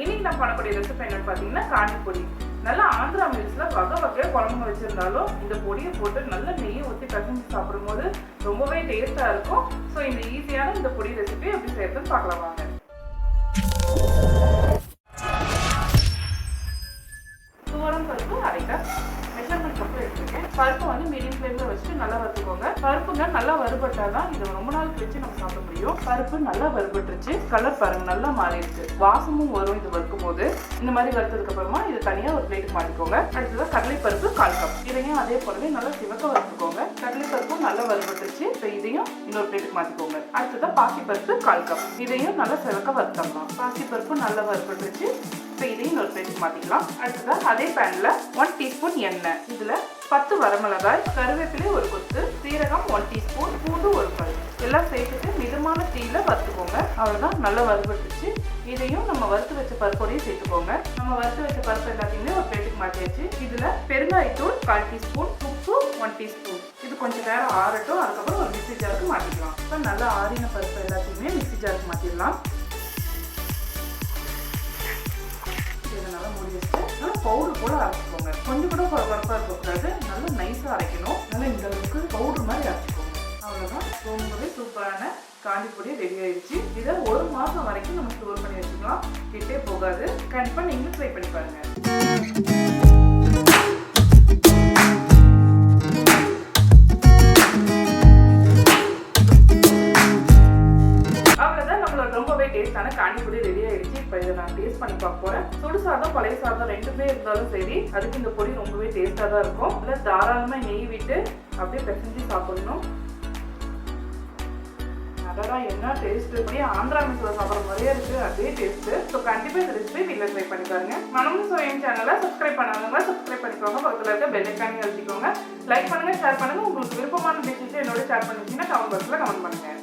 இன்னைக்கு நான் பண்ணக்கூடிய ரெசிபி என்னன்னு பார்த்தீங்கன்னா காணிப்பொடி. நல்லா ஆந்திரா மீல்ஸ்ல வகை வகையாக குழம்புங்க வச்சிருந்தாலும் இந்த பொடியை போட்டு நல்ல நெய்யை ஊற்றி கசிஞ்சு சாப்பிடும்போது ரொம்பவே டேஸ்டா இருக்கும். ஸோ இந்த ஈஸியான இந்த பொடி ரெசிபி எப்படி செய்யறதுன்னு பார்க்கலாம் வாங்க. துவரம் பருப்பு அரை கப், மெஷர்மெண்ட் கப்பு எடுத்துருக்கேன். பருப்பு வந்து மீடியம் ஃப்ளேம்ல வச்சுட்டு நல்லா வறுத்துக்கோங்க. பருப்புங்க நல்லா வறுபட்டாதான் இது ரொம்ப நாள் கழிச்சு நம்ம சாப்பிட முடியும். பருப்பு நல்லா வறுபட்டுருச்சு, கலர் பாருங்க நல்லா மாறிடுச்சு, வாசமும் வரும் இது வறுக்கும் போது. இந்த மாதிரி வறுத்ததுக்கு அப்புறமா இது தனியா ஒரு பிளேட்டுக்கு மாட்டிக்கோங்க. அடுத்ததான் கடலை பருப்பு 1/4 கப், இதையும் அதே போலவே நல்லா சிவக்க வறுத்துக்கோங்க. கடலை பருப்பும் நல்லா வறுபட்டுருச்சு, இதையும் இன்னொரு பிளேட்டுக்கு மாட்டிக்கோங்க. அடுத்ததான் பாசி பருப்பு 1/4 கப், இதையும் நல்லா சிவக்க வறுத்தலாம். பாசி பருப்பு நல்லா வறுபட்டுருச்சு, இதையும் இன்னொரு பிளேட்டுக்கு மாத்திக்கலாம். அடுத்ததான் அதே பேன்ல 1 டீஸ்பூன் எண்ணெய், இதுல 10 வரமிளகாய், கருவேப்பிலை ஒரு கொத்து, சீரகம் 1 டீஸ்பூன், பூண்டு ஒரு பல் எல்லாம் சேர்த்துட்டு மிதமான தீயில வறுத்துக்கோங்க. அவ்வளவுதான், நல்லா வறுபட்டுச்சு. இதையும் நம்ம வறுத்து வச்ச பருப்போடையும் சேர்த்துக்கோங்க. நம்ம வறுத்து வச்ச பருப்பு எல்லாத்தையுமே ஒரு பிளேட்டுக்கு மாற்றியாச்சு. இதுல பெருங்காயத்தூள் 1/4 டீஸ்பூன், உப்பு 1 டீஸ்பூன். இது கொஞ்சம் நேரம் ஆறட்டும், அதுக்கப்புறம் ஒரு மிக்ஸி ஜாருக்கு மாற்றிக்கலாம். இப்போ நல்லா ஆறின பருப்பு எல்லாத்தையுமே மிக்ஸி ஜாருக்கு மாற்றிடலாம். நல்லா மூடி வச்சுட்டு நல்லா பவுடர் போல அரைச்சிக்கோங்க. கொஞ்சம் கூட பரபரப்பாக இருக்கக்கூடாது, நல்லா நைஸாக அரைக்கணும். நல்லா இந்த அளவுக்கு பவுடர் மாதிரி அரைச்சிக்கோங்க. அவ்வளோதான், ரொம்பவே சூப்பரான காண்டிப்பொடி ரெடி ஆயிடுச்சு. இதை 1 மாதம் வரைக்கும் நம்ம ஸ்டோர் பண்ணி வச்சுக்கலாம், கிட்டே போகாது. கண்டிப்பாக நீங்களும் ட்ரை பண்ணி பாருங்க. ரொம்பவே டேஸ்டான காணிப்பொடி ரெடி ஆயிடுச்சு. இப்போ இதை நான் டேஸ்ட் பண்ணி பார்க்க போறேன். சுடு சாதம் பழைய சாதம் ரெண்டுமே இருந்தாலும் சரி, அதுக்கு இந்த பொடி ரொம்பவே டேஸ்டா தான் இருக்கும். இல்லை தாராளமா நெய் விட்டு அப்படியே பிசைஞ்சு சாப்பிடணும். அதான் என்ன டேஸ்ட், அப்படியே ஆந்திரா மீல்ஸ்ல சாப்பிட்ற மாதிரியே இருக்கு, அதே டேஸ்ட். ஸோ கண்டிப்பா இந்த ரெசிபி வீட்டில் ட்ரை பண்ணி பாருங்க. மனமும் சுவையும் சேனலை சப்ஸ்கிரைப் பண்ணாதவங்க சப்ஸ்கிரைப் பண்ணிக்கோங்க. பக்கத்தில் இருக்க பெல் ஐக்கானையும் அழுத்திக்கோங்க. லைக் பண்ணுங்க, ஷேர் பண்ணுங்க. உங்களுக்கு விருப்பமான டிஷ்ஷஸ் என்னோட ஷேர் பண்ணிட்டீங்கன்னா கமெண்ட் பாக்ஸ்ல கமெண்ட் பண்ணுங்க.